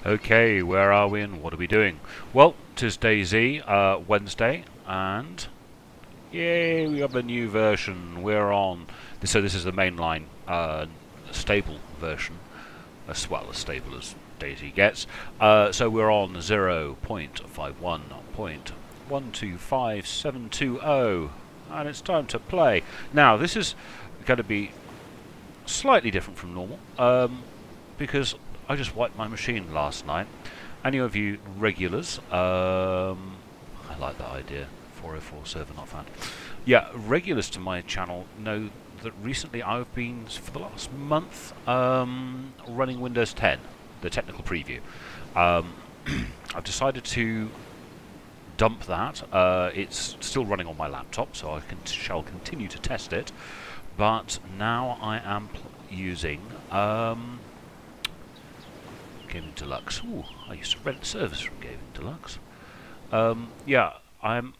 Okay, where are we and what are we doing? Well, 'tis Dayz, Wednesday, and yay, we have a new version. We're on. So this is the mainline stable version, as well as stable as Dayz gets. So we're on 0.51.125720, and it's time to play. Now, this is going to be slightly different from normal, because I just wiped my machine last night. Any of you regulars, I like that idea, 404 server not found. Yeah, regulars to my channel know that recently I've been, for the last month, running Windows 10, the technical preview. I've decided to dump that. It's still running on my laptop, so I shall continue to test it. But now I am using Gaming Deluxe. Ooh, I used to rent service from Gaming Deluxe. Yeah, I'm.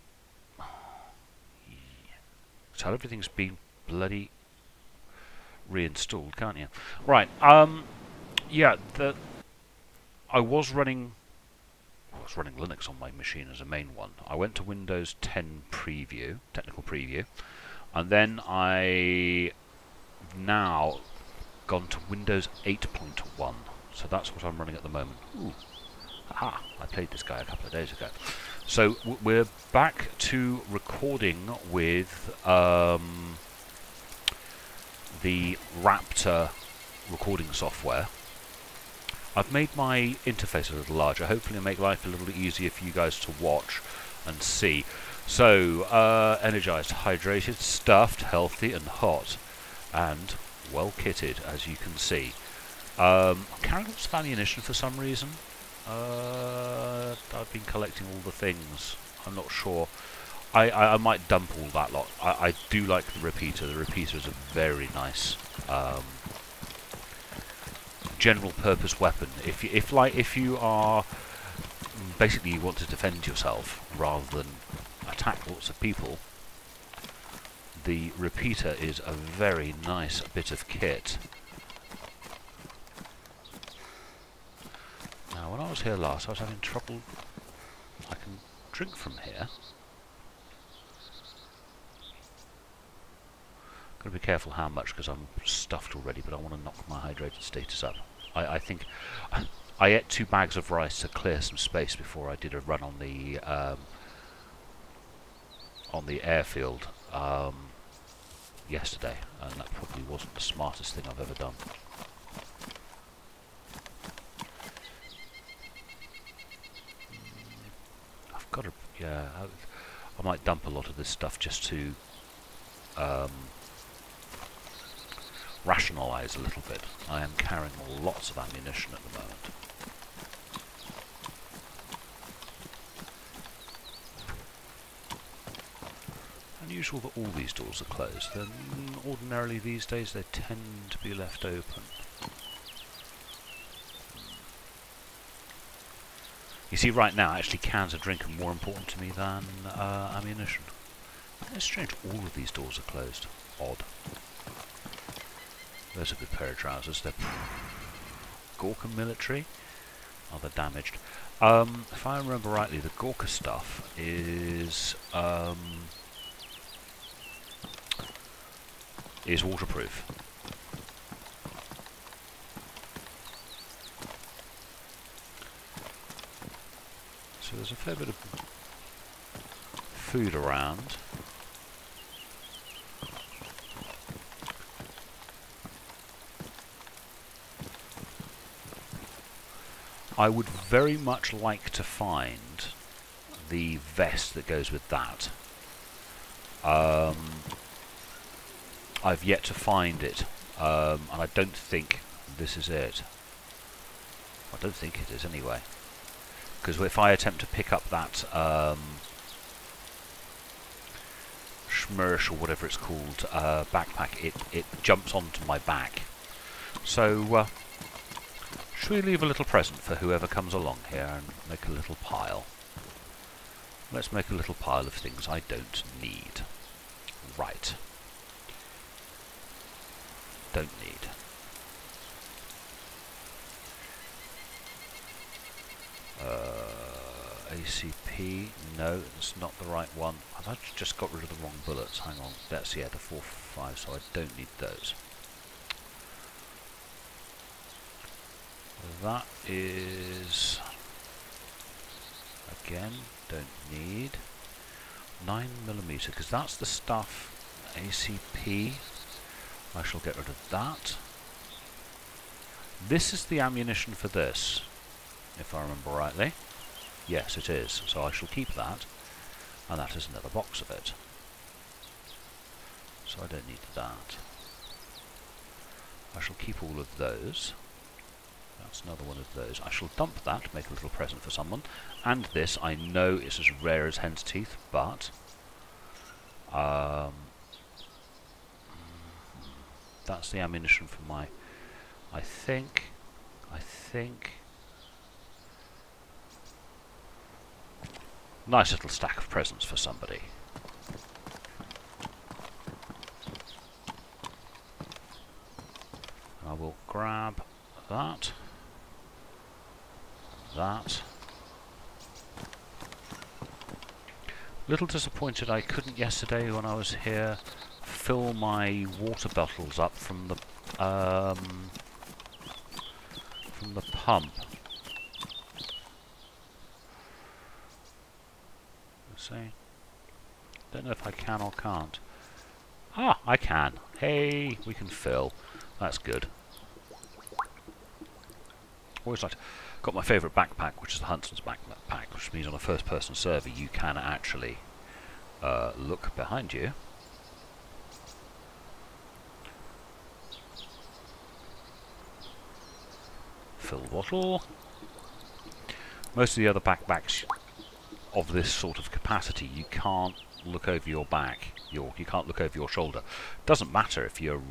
So everything's been bloody reinstalled, can't you? Right. Yeah. I was running Linux on my machine as a main one. I went to Windows 10 preview, technical preview, and then I now gone to Windows 8.1. So that's what I'm running at the moment. Ooh. Aha, I played this guy a couple of days ago. So we're back to recording with the Raptor recording software. I've made my interface a little larger. Hopefully it'll make life a little easier for you guys to watch and see. So, energized, hydrated, stuffed, healthy and hot, and well kitted, as you can see. I'm carrying lots of ammunition for some reason. I've been collecting all the things. I'm not sure. I might dump all that lot. I do like the repeater. The repeater is a very nice general purpose weapon. If you are basically you want to defend yourself rather than attack lots of people, the repeater is a very nice bit of kit. Now, when I was here last, I was having trouble. I can drink from here. Got to be careful how much because I'm stuffed already, but I want to knock my hydrated status up. I think I ate 2 bags of rice to clear some space before I did a run on the airfield yesterday, and that probably wasn't the smartest thing I've ever done. I've got to, yeah, I might dump a lot of this stuff just to rationalise a little bit. I am carrying lots of ammunition at the moment. Unusual that all these doors are closed. Then ordinarily these days they tend to be left open. You see, right now actually cans of drink are more important to me than ammunition. It's strange, all of these doors are closed. Odd. There's a good pair of trousers. They're Gorka military. Oh, they're damaged. If I remember rightly, the Gorka stuff is waterproof. So there's a fair bit of food around. I would very much like to find the vest that goes with that. I've yet to find it, and I don't think this is it. I don't think it is anyway. Because if I attempt to pick up that Morrish or whatever it's called backpack, it jumps onto my back. So should we leave a little present for whoever comes along here and make a little pile? Let's make a little pile of things I don't need. Right. Don't need. ACP, no, it's not the right one. I've actually just got rid of the wrong bullets. Hang on, that's, yeah, the 4.5, so I don't need those. That is, again, don't need 9mm, because that's the stuff. ACP, I shall get rid of that. This is the ammunition for this, if I remember rightly. Yes, it is, so I shall keep that, and that is another box of it. So I don't need that. I shall keep all of those. That's another one of those. I shall dump that, make a little present for someone. And this, I know it's as rare as hen's teeth, but that's the ammunition for my, I think, nice little stack of presents for somebody. I will grab that. Little disappointed I couldn't yesterday when I was here fill my water bottles up from the pump. Let's see. Don't know if I can or can't. Ah, I can. Hey, we can fill. That's good. Always like got my favourite backpack, which is the Huntsman's backpack, which means on a first-person server you can actually look behind you. Fill bottle. Most of the other backpacks of this sort of capacity, you can't look over your back. You can't look over your shoulder. Doesn't matter if you're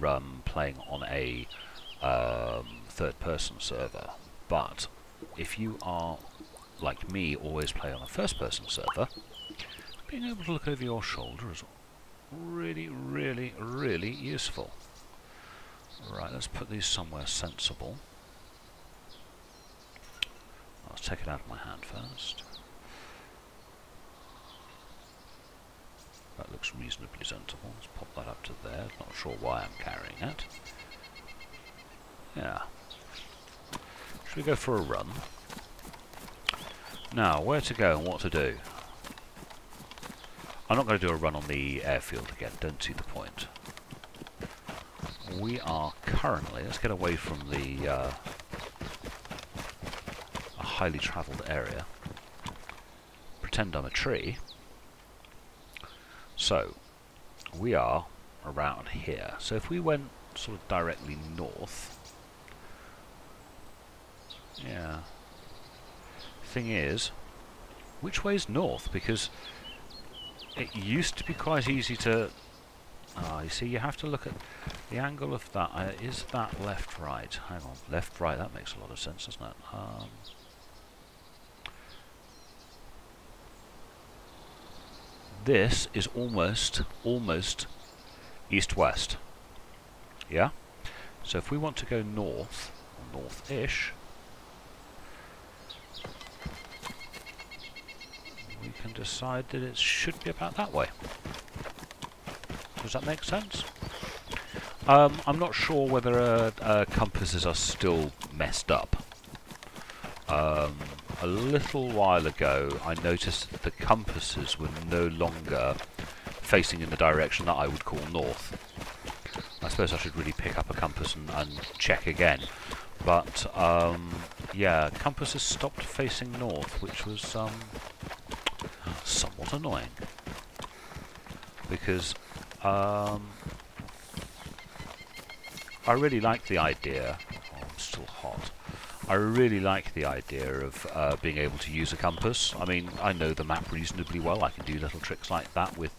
playing on a third-person server. But if you are, like me, always play on a first-person server, being able to look over your shoulder is really, really, really useful. Right, let's put these somewhere sensible. Let's take it out of my hand first. That looks reasonably sensible. Let's pop that up to there. Not sure why I'm carrying it. Yeah. Should we go for a run? Now, where to go and what to do? I'm not going to do a run on the airfield again, don't see the point. We are currently, let's get away from the a highly travelled area. Pretend I'm a tree. So, we are around here. So if we went sort of directly north, yeah. Thing is, which way's north? Because it used to be quite easy to... you see, you have to look at the angle of that. Is that left, right? Hang on. Left, right, that makes a lot of sense, doesn't it? This is almost east-west. Yeah? So if we want to go north, or north-ish, we can decide that it should be about that way. Does that make sense? I'm not sure whether compasses are still messed up. A little while ago I noticed that the compasses were no longer facing in the direction that I would call north. I suppose I should really pick up a compass and check again. But yeah, compasses stopped facing north, which was somewhat annoying. Because I really like the idea. Oh, I'm still hot. I really like the idea of being able to use a compass. I mean, I know the map reasonably well. I can do little tricks like that with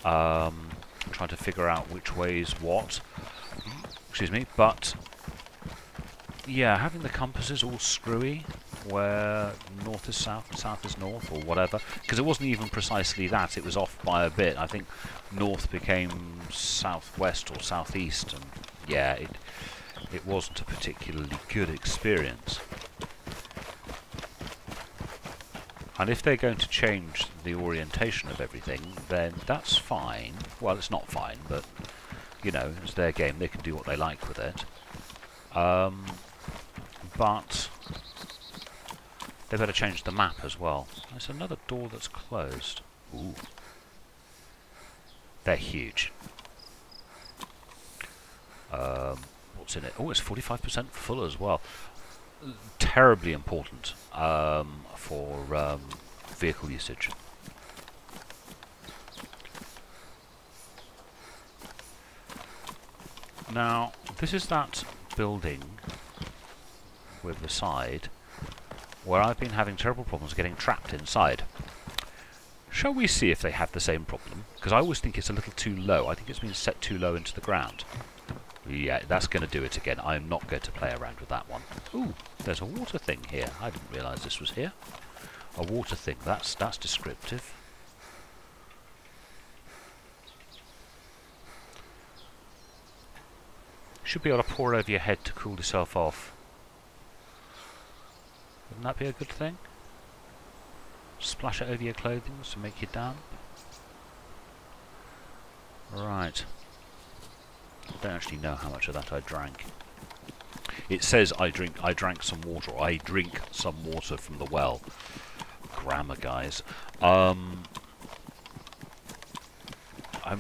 trying to figure out which way is what. Excuse me. But yeah, having the compasses all screwy, where north is south and south is north, or whatever, because it wasn't even precisely that. It was off by a bit. I think north became southwest or southeast, and yeah, it wasn't a particularly good experience. And if they're going to change the orientation of everything, then that's fine. Well, it's not fine, but, you know, it's their game. They can do what they like with it. But they better change the map as well. There's another door that's closed. Ooh. They're huge. What's in it? Oh, it's 45% full as well. Terribly important for vehicle usage. Now, this is that building with the side where I've been having terrible problems getting trapped inside. Shall we see if they have the same problem? Because I always think it's a little too low. I think it's been set too low into the ground. Yeah, that's going to do it again. I'm not going to play around with that one. Ooh, there's a water thing here. I didn't realise this was here. A water thing. That's descriptive. Should be able to pour over your head to cool yourself off. Wouldn't that be a good thing? Splash it over your clothing to make you damp. Right. I don't actually know how much of that I drank. It says I drank some water, or I drink some water from the well. Grammar, guys. I'm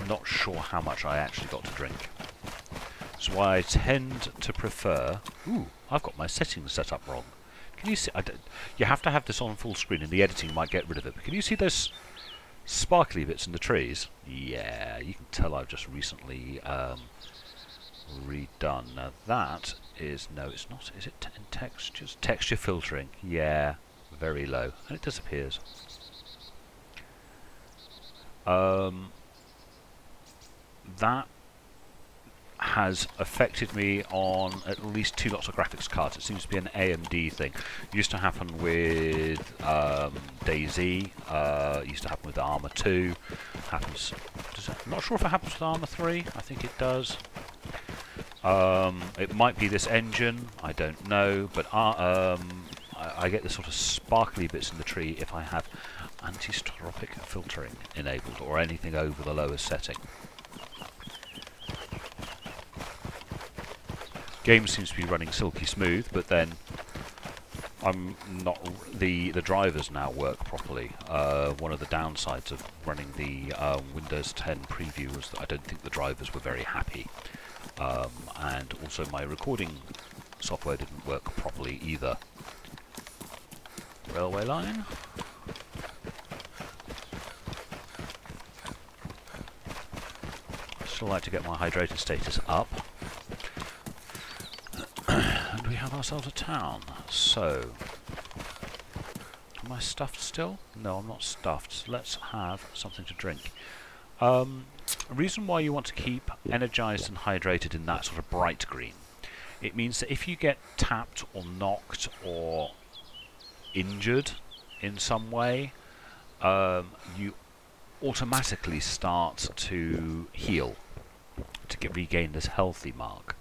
not sure how much I actually got to drink. That's why I tend to prefer... Ooh, I've got my settings set up wrong. Can you see? You have to have this on full screen, and the editing might get rid of it. But can you see those sparkly bits in the trees? Yeah, you can tell I've just recently redone. Now that is... No, it's not. Is it in textures? Texture filtering. Yeah, very low. And it disappears. That has affected me on at least 2 lots of graphics cards. It seems to be an AMD thing. It used to happen with Dayz. Used to happen with Arma 2. Happens. I'm not sure if it happens with Arma 3. I think it does. It might be this engine. I don't know. But I get the sort of sparkly bits in the tree if I have anisotropic filtering enabled or anything over the lowest setting. Game seems to be running silky smooth, but then I'm not. The drivers now work properly. One of the downsides of running the Windows 10 preview was that I don't think the drivers were very happy, and also my recording software didn't work properly either. Railway line. Still like to get my hydrated status up. And we have ourselves a town. So, am I stuffed still? No, I'm not stuffed. So let's have something to drink. A reason why you want to keep energized and hydrated in that sort of bright green. It means that if you get tapped or knocked or injured in some way, you automatically start to heal to regain this healthy mark.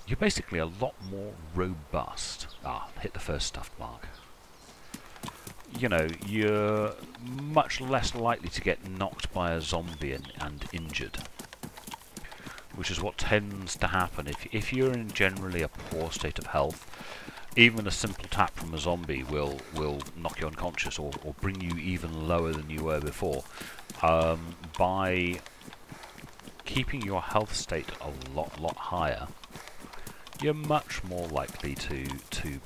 You're basically a lot more robust. Hit the first stuffed mark. You know, you're much less likely to get knocked by a zombie and injured, which is what tends to happen if you're in generally a poor state of health. Even a simple tap from a zombie will knock you unconscious or bring you even lower than you were before. By keeping your health state a lot higher, you're much more likely to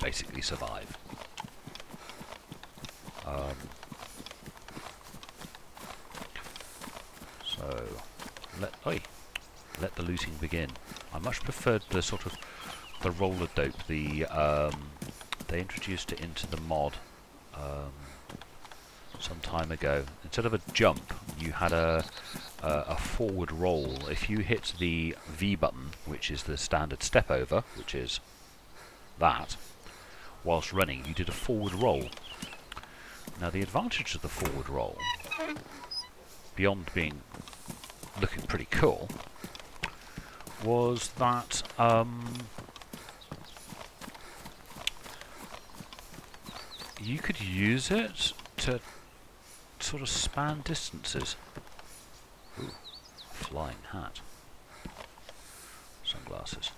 basically survive. So let the looting begin. I much preferred the sort of the roller dope. They introduced it into the mod some time ago. Instead of a jump, you had a forward roll. If you hit the V button, which is the standard step over, which is that, whilst running, you did a forward roll. Now the advantage of the forward roll, beyond being looking pretty cool, was that you could use it to sort of span distances. Ooh, flying hat. Sunglasses.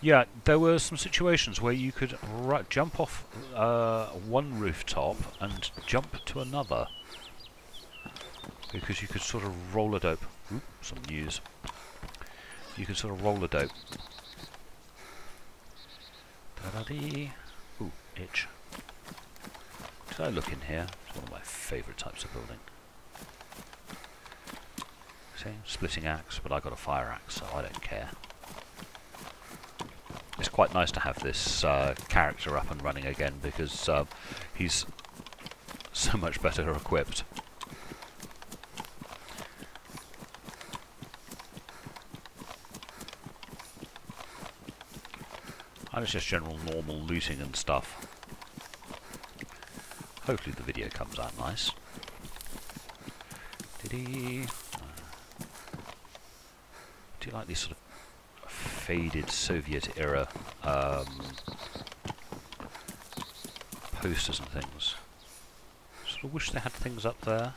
Yeah, there were some situations where you could jump off one rooftop and jump to another. Because you could sort of roller dope. Ooh, some news. You could sort of roller dope. Da-da-dee. Ooh, itch. Did I look in here? It's one of my favourite types of building. See, splitting axe, but I got a fire axe, so I don't care. It's quite nice to have this character up and running again because he's so much better equipped. And it's just general normal looting and stuff. Hopefully the video comes out nice. Do you like these sort of faded Soviet era posters and things? Sort of wish they had things up there,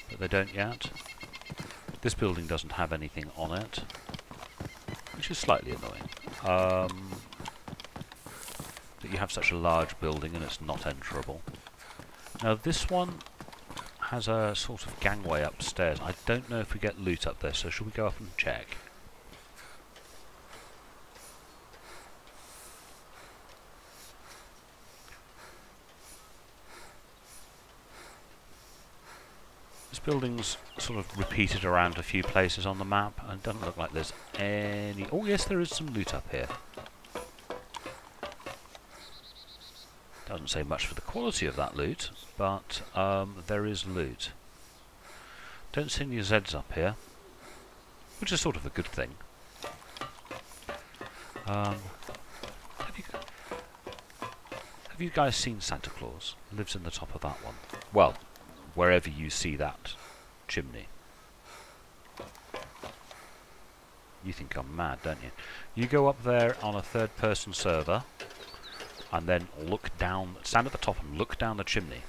but they don't yet. This building doesn't have anything on it, which is slightly annoying. That you have such a large building and it's not enterable. Now this one has a sort of gangway upstairs. I don't know if we get loot up there, so should we go up and check? This building's sort of repeated around a few places on the map and it doesn't look like there's any... Oh yes, there is some loot up here. Doesn't say much for the quality of that loot, but there is loot. Don't see any Zeds up here, which is sort of a good thing. Have you guys seen Santa Claus? Lives in the top of that one. Well, wherever you see that chimney. You think I'm mad, don't you? You go up there on a third-person server, and then look down, stand at the top and look down the chimney.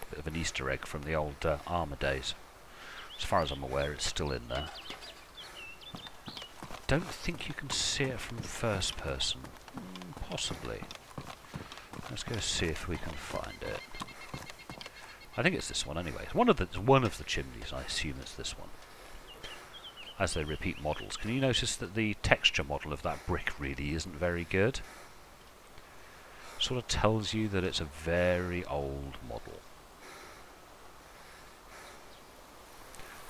Bit of an Easter egg from the old armour days. As far as I'm aware, it's still in there. Don't think you can see it from first person. Possibly. Let's go see if we can find it. I think it's this one anyway. It's one of the chimneys. I assume it's this one. As they repeat models, can you notice that the texture model of that brick really isn't very good? Sort of tells you that it's a very old model.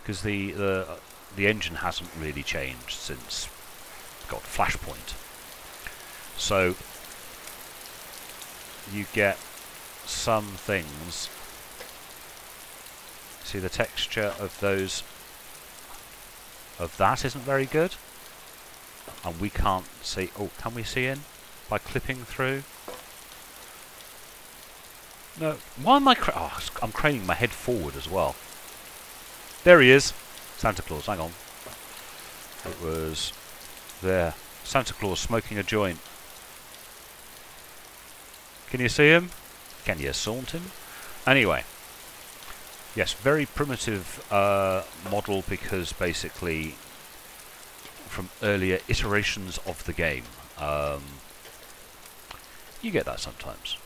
Because the engine hasn't really changed since, God, Flashpoint. So you get some things. See, the texture of those, of that isn't very good, and we can't see. Oh, can we see in by clipping through? No. Why am I? I'm craning my head forward as well. There he is, Santa Claus. Hang on. It was there. Santa Claus smoking a joint. Can you see him? Can you saunt him? Anyway. Yes, very primitive model because basically from earlier iterations of the game. You get that sometimes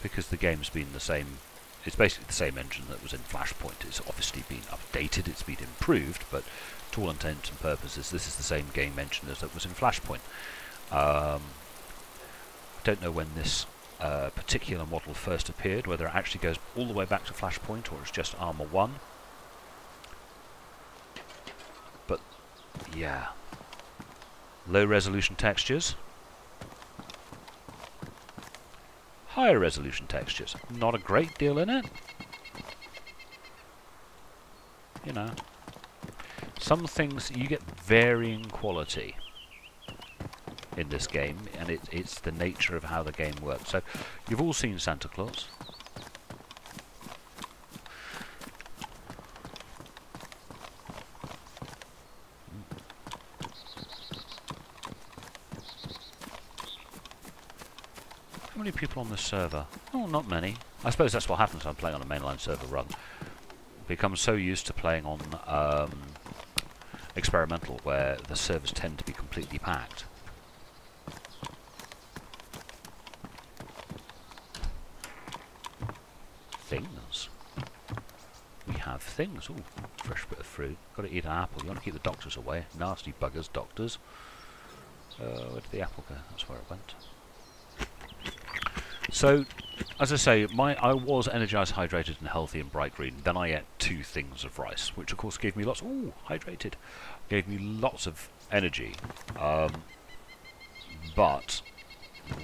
because the game's been the same. It's basically the same engine that was in Flashpoint. It's obviously been updated, it's been improved, but to all intents and purposes this is the same game engine as that was in Flashpoint. I don't know when this particular model first appeared, whether it actually goes all the way back to Flashpoint or it's just Armour 1. But yeah, low resolution textures, higher resolution textures, not a great deal in it. You know, some things you get varying quality in this game, and it's the nature of how the game works. So you've all seen Santa Claus. How many people on this server? Oh, not many. I suppose that's what happens when I'm playing on a mainline server run. Become so used to playing on experimental, where the servers tend to be completely packed. Things. We have things. Ooh, fresh bit of fruit. Got to eat an apple. You want to keep the doctors away. Nasty buggers, doctors. Where did the apple go? That's where it went. So, as I say, I was energized, hydrated, and healthy and bright green. Then I ate 2 things of rice, which of course gave me lots. Ooh, hydrated. Gave me lots of energy, but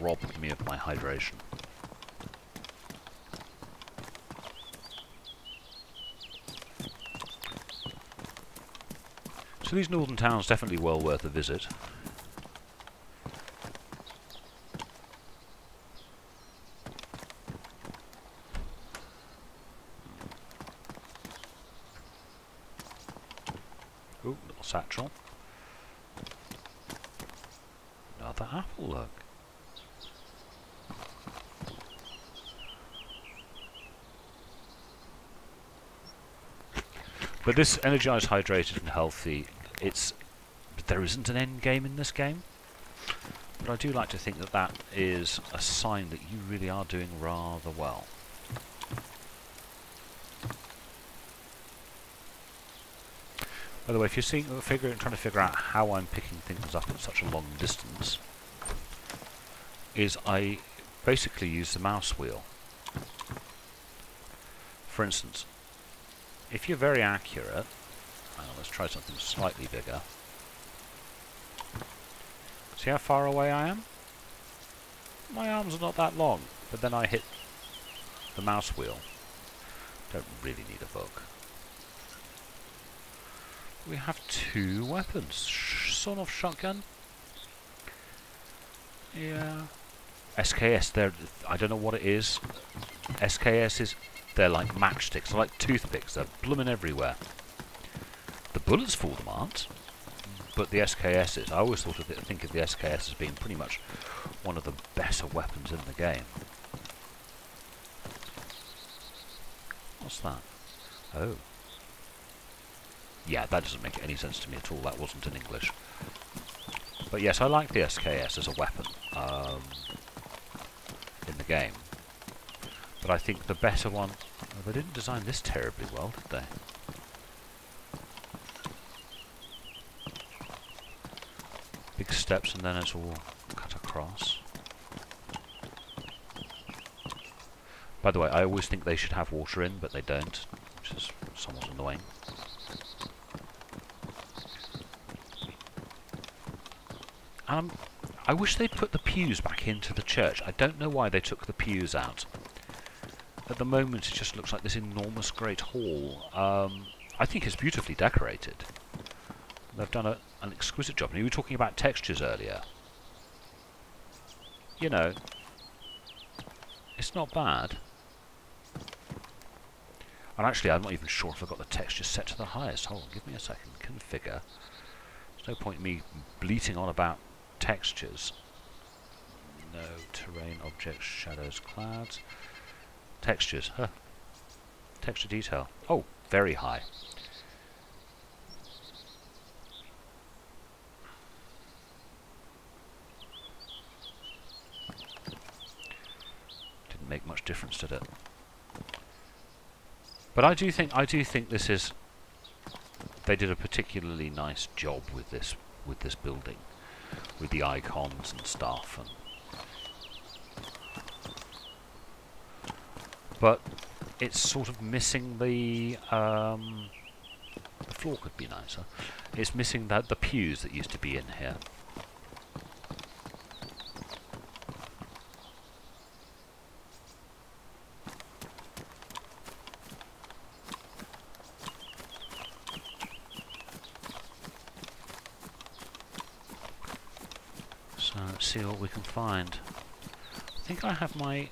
robbed me of my hydration. So these northern towns definitely well worth a visit. Ooh, little satchel. Another apple, look. But this energized, hydrated and healthy, there isn't an end game in this game. But I do like to think that that is a sign that you really are doing rather well. By the way, if you're trying to figure out how I'm picking things up at such a long distance, is I basically use the mouse wheel. For instance, if you're very accurate, let's try something slightly bigger. See how far away I am? My arms are not that long, but then I hit the mouse wheel. Don't really need a book. We have 2 weapons. Sawn-off shotgun. Yeah. SKS, I don't know what it is. SKSs, they're like matchsticks, they're like toothpicks, they're blooming everywhere. The bullets for them aren't, but the SKSs, I always think of the SKS as being pretty much one of the better weapons in the game. What's that? Oh. Yeah, that doesn't make any sense to me at all. That wasn't in English. But yes, I like the SKS as a weapon in the game. But I think the better one... Oh, they didn't design this terribly well, did they? Big steps and then it's all cut across. By the way, I always think they should have water in, but they don't, which is somewhat annoying. I wish they'd put the pews back into the church. I don't know why they took the pews out. At the moment it just looks like this enormous great hall. I think it's beautifully decorated. They've done an exquisite job. And you were talking about textures earlier. You know, it's not bad. And actually I'm not even sure if I've got the texture set to the highest. Hold on, give me a second. Configure. There's no point in me bleating on about textures. No, terrain, objects, shadows, clouds. Textures, huh. Texture detail. Oh, very high. Didn't make much difference, did it? But I do think this is... They did a particularly nice job with this building, with the icons and stuff. But it's sort of missing the floor could be nicer. It's missing the pews that used to be in here. So let's see what we can find. I think I have my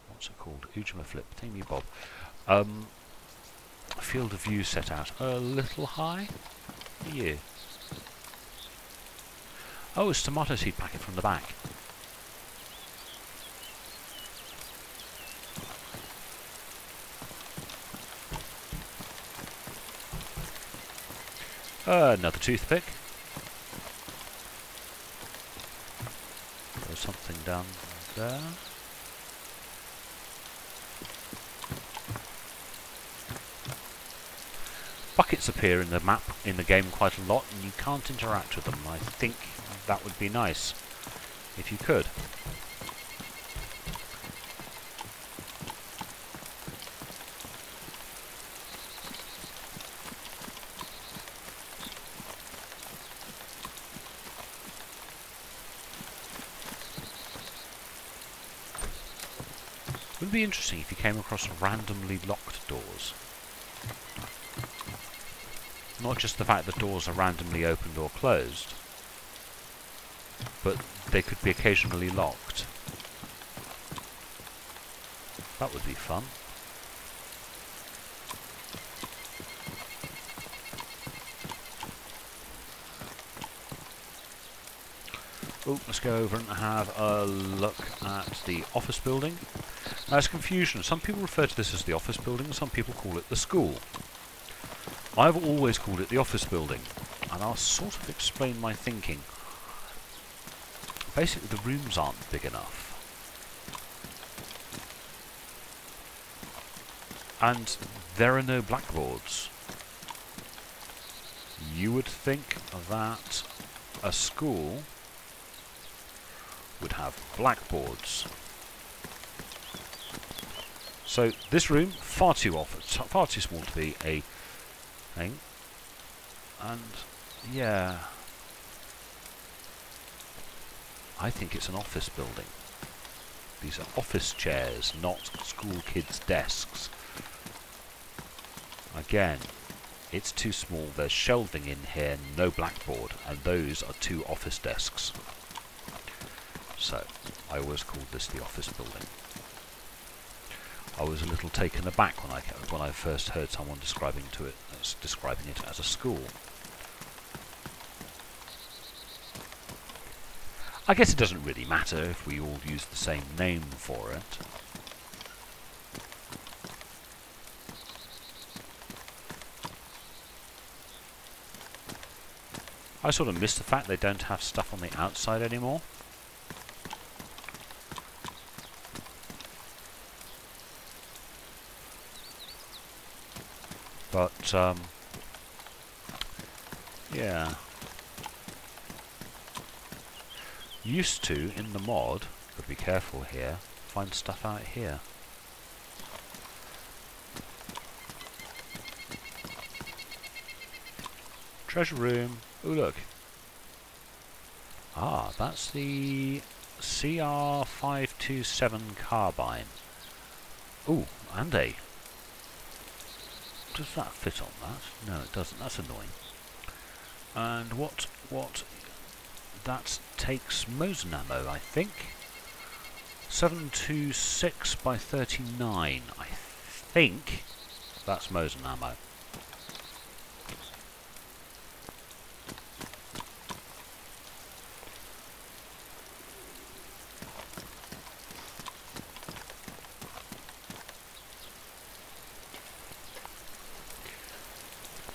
what's it called? Ujima flip thingy bob. Field of view set out a little high. For you. Oh, it's a tomato seed packet from the back. Another toothpick. There's something down there. Buckets appear in the map, in the game, quite a lot, and you can't interact with them. I think that would be nice if you could. It would be interesting if you came across randomly locked doors. Not just the fact that doors are randomly opened or closed, but they could be occasionally locked. That would be fun. Oh, let's go over and have a look at the office building. Now, there's confusion. Some people refer to this as the office building, and some people call it the school. I've always called it the office building, and I'll sort of explain my thinking. Basically, the rooms aren't big enough. And there are no blackboards. You would think that a school would have blackboards. So this room, far too small to be a thing. And yeah, I think it's an office building. These are office chairs, not school kids' desks. Again, it's too small. There's shelving in here, no blackboard, and those are two office desks. So I always called this the office building. I was a little taken aback when I first heard someone describing it as a school. I guess it doesn't really matter if we all use the same name for it. I sort of miss the fact they don't have stuff on the outside anymore. But, yeah. Used to, in the mod, but be careful here, find stuff out here. Treasure room. Oh, look. Ah, that's the CR527 carbine. Ooh, and a... Does that fit on that? No, it doesn't. That's annoying. And what... That takes Mosin ammo, I think. 726 by 39. I think that's Mosin ammo.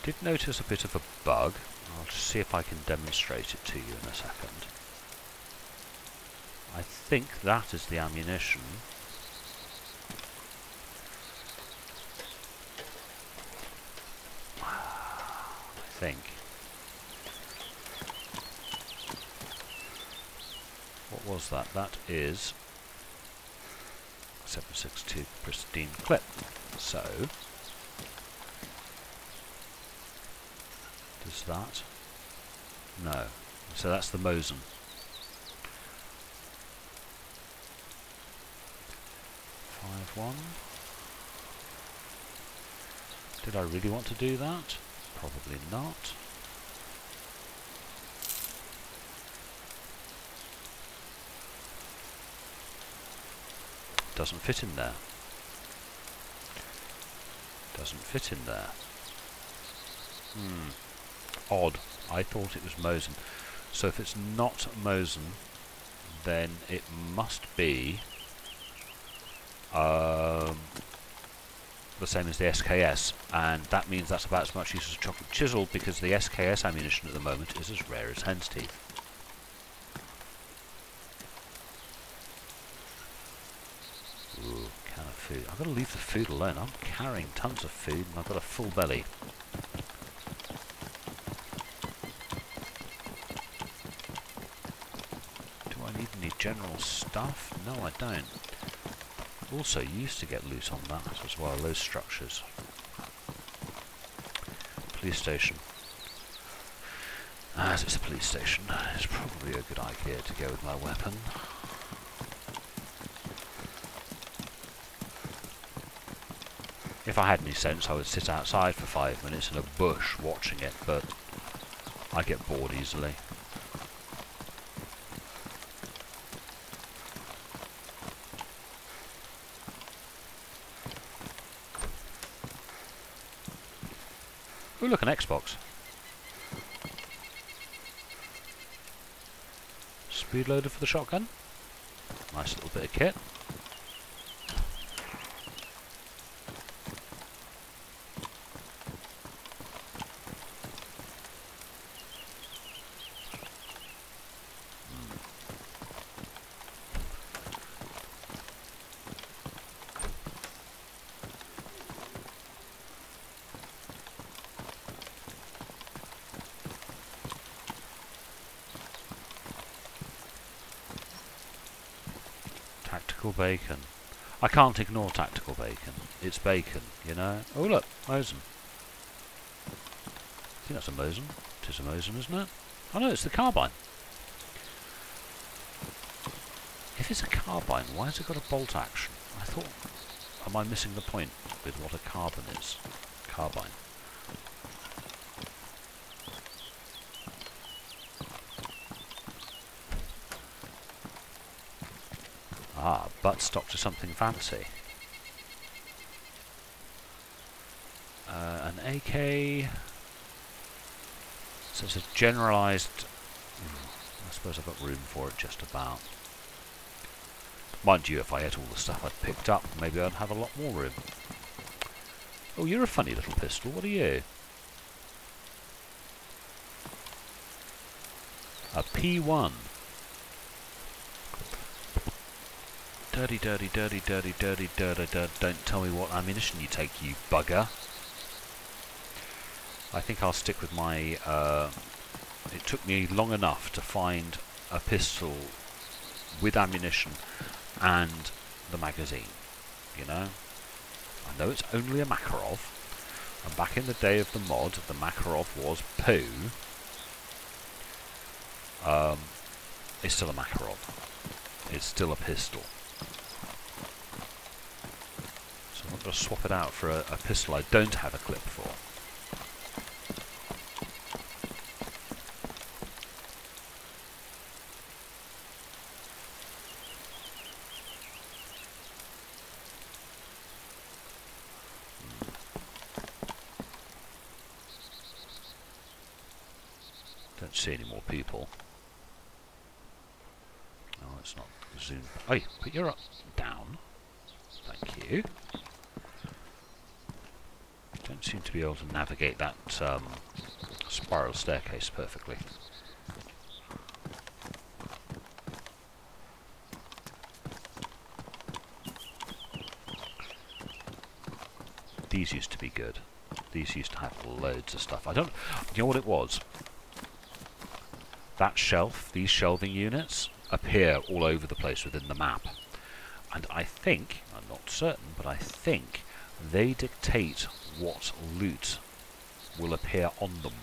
Did notice a bit of a bug. I'll just see if I can demonstrate it to you in a second. I think that is the ammunition. I think. What was that? That is 7.62 pristine clip. So does that? No. So that's the Mosin. One. Did I really want to do that? Probably not. Doesn't fit in there. Doesn't fit in there. Odd. I thought it was Mosin. So if it's not Mosin, then it must be the same as the SKS, and that means that's about as much use as a chocolate chisel, because the SKS ammunition at the moment is as rare as hen's teeth. Ooh, can of food. I've got to leave the food alone. I'm carrying tons of food and I've got a full belly. Do I need any general stuff? No, I don't. Also, you used to get loot on that as well, those structures. Police station. As it's a police station, it's probably a good idea to go with my weapon. If I had any sense, I would sit outside for 5 minutes in a bush watching it, but I get bored easily. Oh, look, an Xbox. Speed loader for the shotgun. Nice little bit of kit. Tactical bacon. I can't ignore tactical bacon. It's bacon, you know. Oh look, Mosin. I think that's a Mosin. It is a Mosin, isn't it? Oh no, it's the carbine. If it's a carbine, why has it got a bolt action? I thought... Am I missing the point with what a carbine is? Carbine. Ah, buttstock to something fancy. An AK. So it's a generalised... I suppose I've got room for it just about. Mind you, if I ate all the stuff I'd picked up, maybe I'd have a lot more room. Oh, you're a funny little pistol. What are you? A P1. Dirty, dirty, dirty, dirty, dirty, dirty, dirty. Don't tell me what ammunition you take, you bugger. I think I'll stick with my... it took me long enough to find a pistol with ammunition and the magazine, you know? I know it's only a Makarov, and back in the day of the mod, the Makarov was poo. It's still a Makarov. It's still a pistol. So I'm not going to swap it out for a pistol I don't have a clip for. Don't see any more people. Oh, it's not zoom. Hey, put your up down. Thank you. Don't seem to be able to navigate that spiral staircase perfectly. These used to be good. These used to have loads of stuff. I don't... You know what it was? That shelf, these shelving units, appear all over the place within the map. And I think, I'm not certain, but I think they dictate what loot will appear on them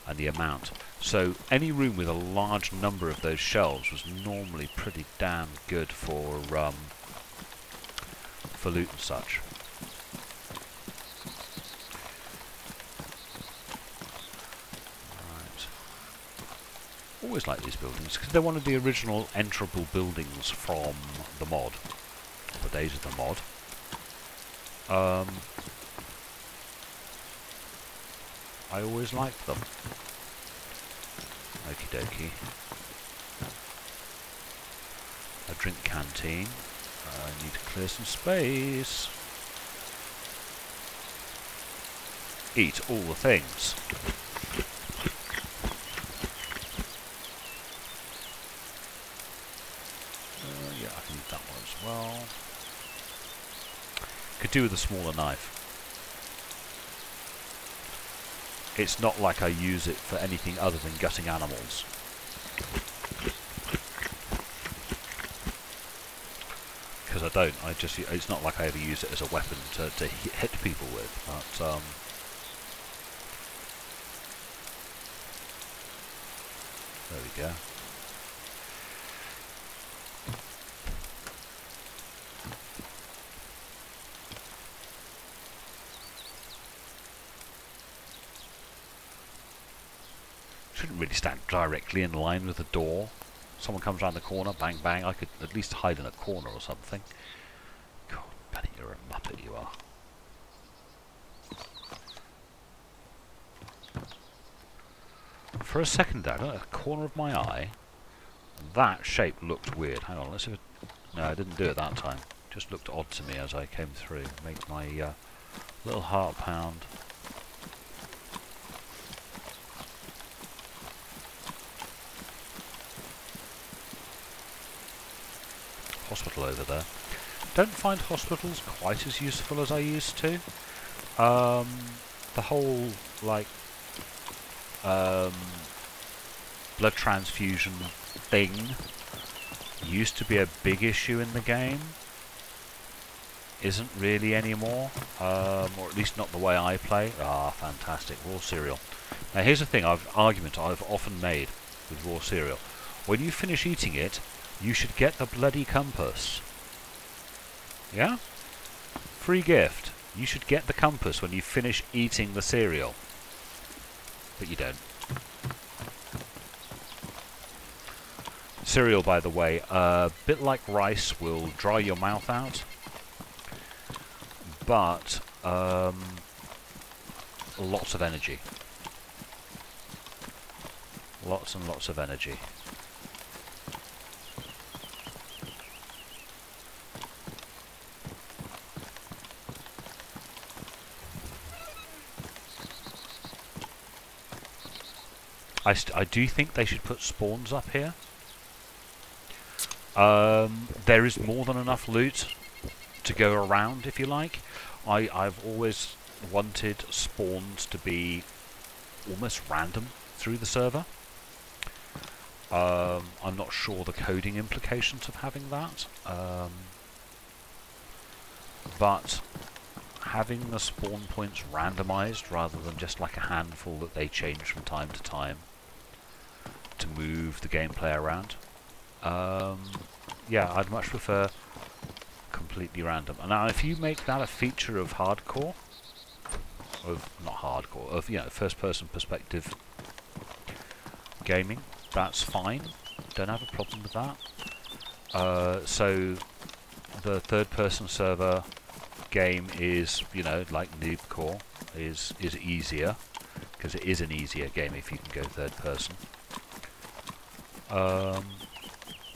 and the amount. So any room with a large number of those shelves was normally pretty damn good for loot and such. Always like these buildings because they're one of the original enterable buildings from the mod, the days of the mod. I always liked them. Okie dokie. A drink canteen. I need to clear some space. eat all the things. Yeah, I can eat that one as well. Could do with a smaller knife. It's not like I use it for anything other than gutting animals. Because I don't. It's not like I ever use it as a weapon to hit people with. But there we go. Shouldn't really stand directly in line with the door. Someone comes around the corner, bang bang. I could at least hide in a corner or something. God, Benny, you're a muppet, you are. For a second there, at the corner of my eye, that shape looked weird. Hang on, let's see if it... No, I didn't do it that time. It just looked odd to me as I came through. Made my little heart pound. Hospital over there. Don't find hospitals quite as useful as I used to. The whole, like, blood transfusion thing used to be a big issue in the game. Isn't really anymore, or at least not the way I play. Ah, fantastic, raw cereal. Now here's the thing, argument I've often made with raw cereal. When you finish eating it, you should get the bloody compass. Yeah? Free gift. You should get the compass when you finish eating the cereal. But you don't. Cereal, by the way, a bit like rice, will dry your mouth out. But, lots of energy. Lots and lots of energy. I do think they should put spawns up here. There is more than enough loot to go around, if you like. I've always wanted spawns to be almost random through the server. I'm not sure the coding implications of having that. But having the spawn points randomized rather than just like a handful that they change from time to time to move the gameplay around. Yeah, I'd much prefer completely random. And now if you make that a feature of hardcore, of not hardcore, of, you know, first person perspective gaming, that's fine. Don't have a problem with that. So the third person server game is, you know, like Noobcore, is easier, because it is an easier game if you can go third person.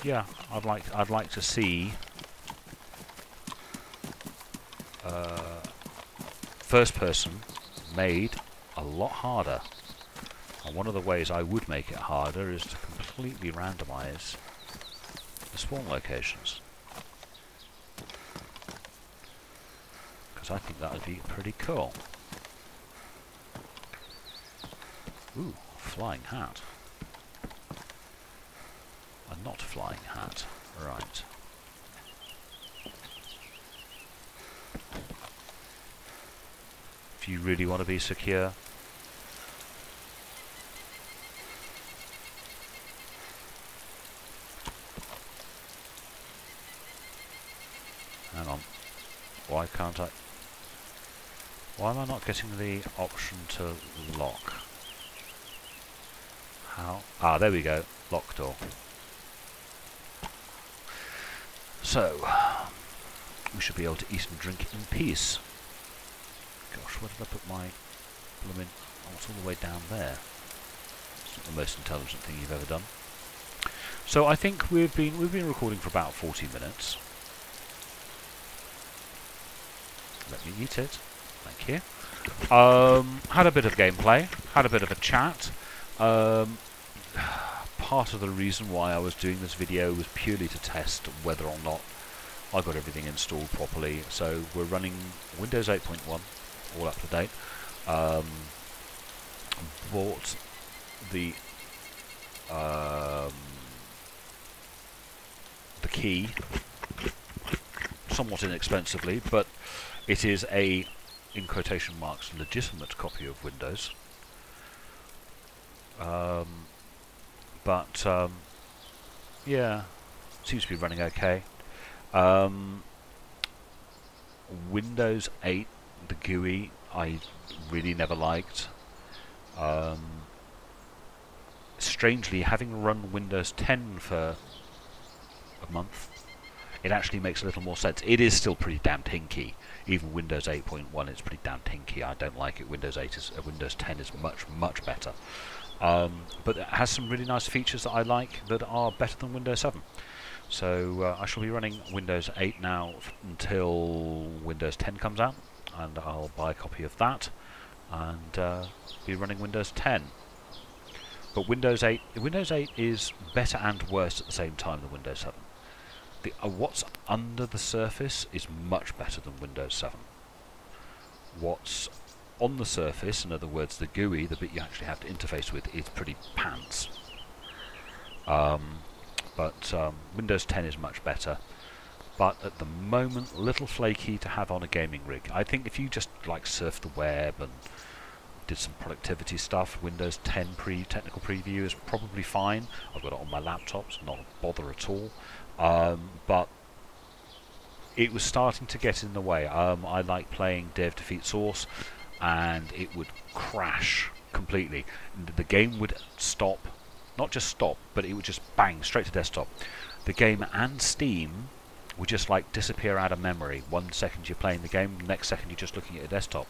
Yeah, I'd like to see first person made a lot harder. And one of the ways I would make it harder is to completely randomize the spawn locations. Because I think that would be pretty cool. Ooh, flying hat. A not flying hat. Right. If you really want to be secure. Hang on. Why can't I? Why am I not getting the option to lock? How? Ah, there we go. Lock door. So, we should be able to eat and drink in peace. Gosh, where did I put my blooming... Oh, it's all the way down there. It's not the most intelligent thing you've ever done. So I think we've been recording for about 40 minutes. Let me eat it. Thank you. Had a bit of gameplay, had a bit of a chat. Part of the reason why I was doing this video was purely to test whether or not I got everything installed properly. So we're running Windows 8.1, all up to date. Bought the key somewhat inexpensively, but it is a, in quotation marks, legitimate copy of Windows. Yeah, seems to be running okay. Windows 8, the GUI, I really never liked. Strangely, having run Windows 10 for a month, it actually makes a little more sense. It is still pretty damn tinky. Even Windows 8.1 is pretty damn tinky. I don't like it. Windows 10 is much better. But it has some really nice features that I like that are better than Windows 7. So I shall be running Windows 8 now until Windows 10 comes out, and I'll buy a copy of that and be running Windows 10. But Windows 8 is better and worse at the same time than Windows 7. What's under the surface is much better than Windows 7. What's on the surface, in other words the GUI, the bit you actually have to interface with, is pretty pants. Windows 10 is much better, but at the moment a little flaky to have on a gaming rig. I think if you just like surf the web and did some productivity stuff, Windows 10 technical preview is probably fine. I've got it on my laptop, it's not a bother at all. But it was starting to get in the way. I like playing Dev Defeat Source, and it would crash completely. The game would stop, not just stop, but it would just bang straight to desktop. The game and Steam would just like disappear out of memory. 1 second you're playing the game, the next second you're just looking at your desktop.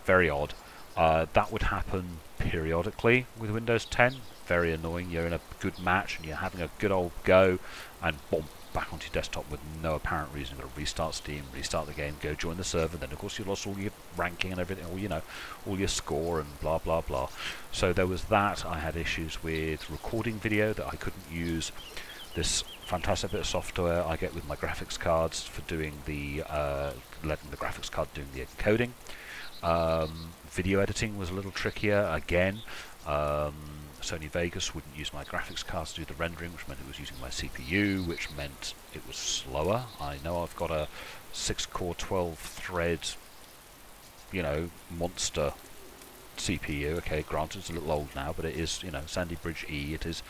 Very odd. That would happen periodically with Windows 10. Very annoying. You're in a good match and you're having a good old go, and boom, back onto your desktop with no apparent reason. You've got to restart Steam, restart the game, go join the server. Then of course you lost all your ranking and everything, or all your score and blah blah blah. So there was that. I had issues with recording video that I couldn't use this fantastic bit of software I get with my graphics cards for doing the letting the graphics card doing the encoding. Video editing was a little trickier again. Sony Vegas wouldn't use my graphics cards to do the rendering, which meant it was using my CPU, which meant it was slower. I know I've got a 6-core 12-thread, monster CPU. Okay, granted it's a little old now, but it is, Sandy Bridge E. It is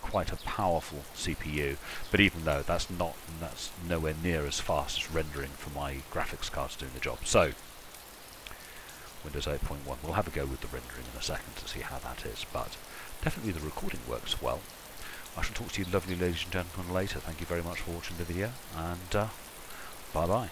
quite a powerful CPU. But even though that's nowhere near as fast as rendering for my graphics cards doing the job. So Windows 8.1. We'll have a go with the rendering in a second to see how that is, but definitely the recording works well. I shall talk to you lovely ladies and gentlemen later. Thank you very much for watching the video, and bye bye.